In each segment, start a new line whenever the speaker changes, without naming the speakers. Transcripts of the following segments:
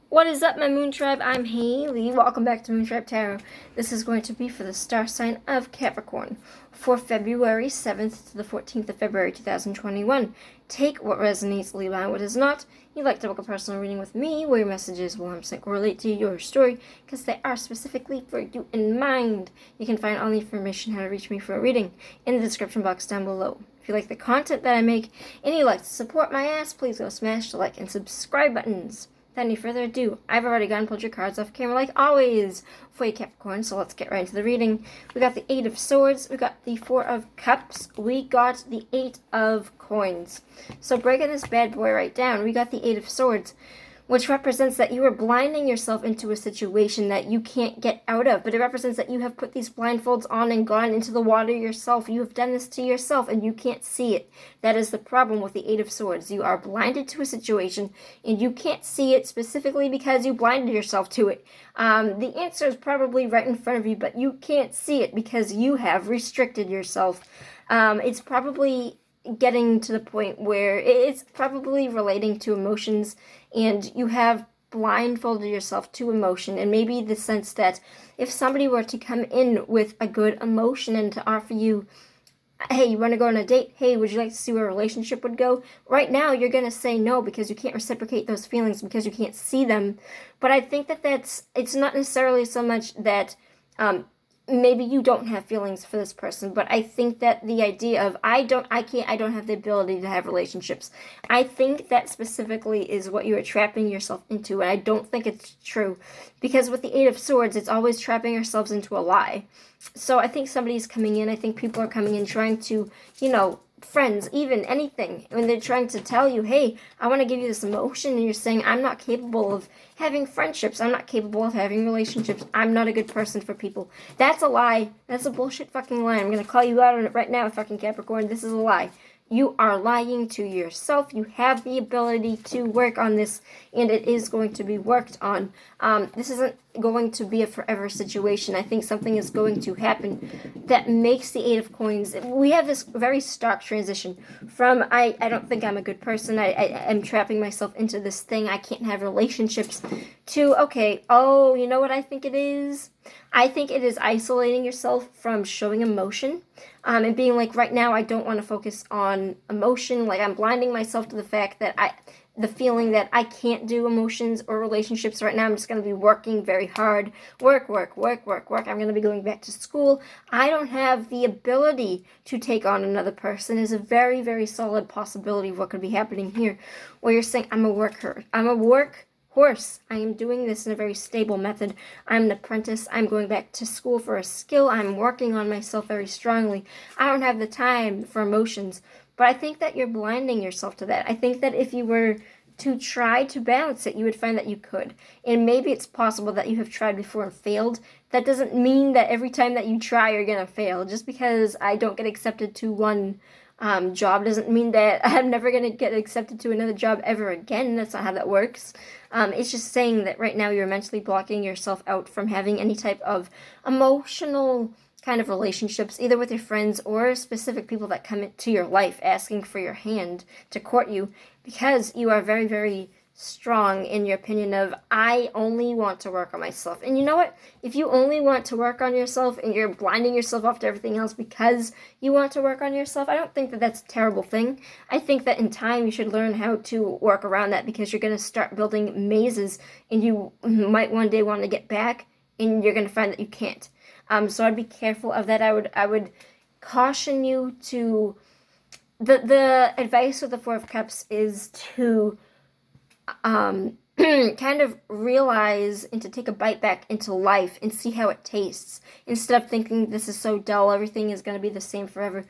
What is up, my Moon Tribe? I'm Haley. Welcome back to Moon Tribe Tarot. This is going to be for the star sign of Capricorn for February 7th to the 14th of February 2021. Take what resonates, leave behind what does not. You'd like to book a personal reading with me where your messages will 100% correlate to your story because they are specifically for you in mind. You can find all the information how to reach me for a reading in the description box down below. If you like the content that I make and you'd like to support my ass, please go smash the like and subscribe buttons. Without any further ado, I've already gone and pulled your cards off camera like always for you Capricorn, so let's get right into the reading. We got the 8 of Swords, we got the 4 of Cups, we got the 8 of Coins. So breaking this bad boy right down, we got the 8 of Swords, which represents that you are blinding yourself into a situation that you can't get out of. But it represents that you have put these blindfolds on and gone into the water yourself. You have done this to yourself and you can't see it. That is the problem with the 8 of Swords. You are blinded to a situation and you can't see it specifically because you blinded yourself to it. The answer is probably right in front of you, but you can't see it because you have restricted yourself. It's probably getting to the point where it's probably relating to emotions and you have blindfolded yourself to emotion, and maybe the sense that if somebody were to come in with a good emotion and to offer you, hey, you want to go on a date? Hey, would you like to see where a relationship would go? Right now, you're going to say no because you can't reciprocate those feelings because you can't see them. But I think that it's not necessarily so much that maybe you don't have feelings for this person, but I think that the idea of I don't have the ability to have relationships, I think that specifically is what you are trapping yourself into, and I don't think it's true, because with the 8 of Swords, it's always trapping ourselves into a lie. So I think somebody's coming in, I think people are coming in trying to, friends, even anything, when they're trying to tell you, hey, I want to give you this emotion, and you're saying, I'm not capable of having friendships, I'm not capable of having relationships, I'm not a good person for people. That's a lie. That's a bullshit fucking lie. I'm going to call you out on it right now, fucking Capricorn. This is a lie. You are lying to yourself. You have the ability to work on this, and it is going to be worked on. This isn't going to be a forever situation. I think something is going to happen that makes the 8 of Coins. We have this very stark transition from I don't think I'm a good person. I am trapping myself into this thing. I can't have relationships, to, okay, oh, you know what I think it is? I think it is isolating yourself from showing emotion, and being like, right now I don't want to focus on emotion. Like, I'm blinding myself to the fact that the feeling that I can't do emotions or relationships right now. I'm just going to be working very hard. Work. I'm going to be going back to school. I don't have the ability to take on another person is a very, very solid possibility of what could be happening here, where you're saying, I'm a worker. I'm a workhorse. I am doing this in a very stable method. I'm an apprentice. I'm going back to school for a skill. I'm working on myself very strongly. I don't have the time for emotions. But I think that you're blinding yourself to that. I think that if you were to try to balance it, you would find that you could. And maybe it's possible that you have tried before and failed. That doesn't mean that every time that you try, you're going to fail. Just because I don't get accepted to one job doesn't mean that I'm never going to get accepted to another job ever again. That's not how that works. It's just saying that right now you're mentally blocking yourself out from having any type of emotional kind of relationships, either with your friends or specific people that come into your life asking for your hand to court you, because you are very, very strong in your opinion of, I only want to work on myself. And you know what? If you only want to work on yourself and you're blinding yourself off to everything else because you want to work on yourself, I don't think that that's a terrible thing. I think that in time you should learn how to work around that, because you're going to start building mazes and you might one day want to get back and you're going to find that you can't. So I'd be careful of that. I would caution you to, the advice with the 4 of Cups is to kind of realize and to take a bite back into life and see how it tastes, instead of thinking this is so dull, everything is going to be the same forever.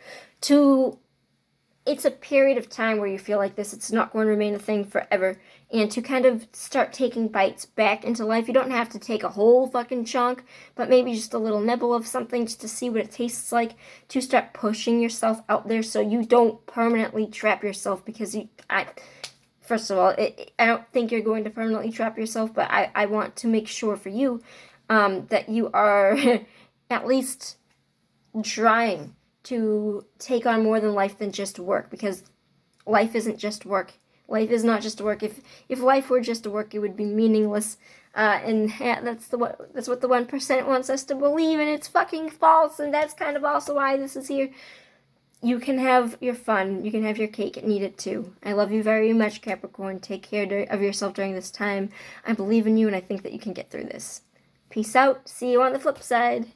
It's a period of time where you feel like this, it's not going to remain a thing forever, and to kind of start taking bites back into life. You don't have to take a whole fucking chunk, but maybe just a little nibble of something just to see what it tastes like, to start pushing yourself out there so you don't permanently trap yourself, because first of all, I don't think you're going to permanently trap yourself, but I want to make sure for you that you are at least trying to take on more than life than just work, because life isn't just work. Life is not just work. If life were just work, it would be meaningless. And that's what the 1% wants us to believe, and it's fucking false. And that's kind of also why this is here. You can have your fun. You can have your cake and eat it too. I love you very much, Capricorn. Take care of yourself during this time. I believe in you, and I think that you can get through this. Peace out. See you on the flip side.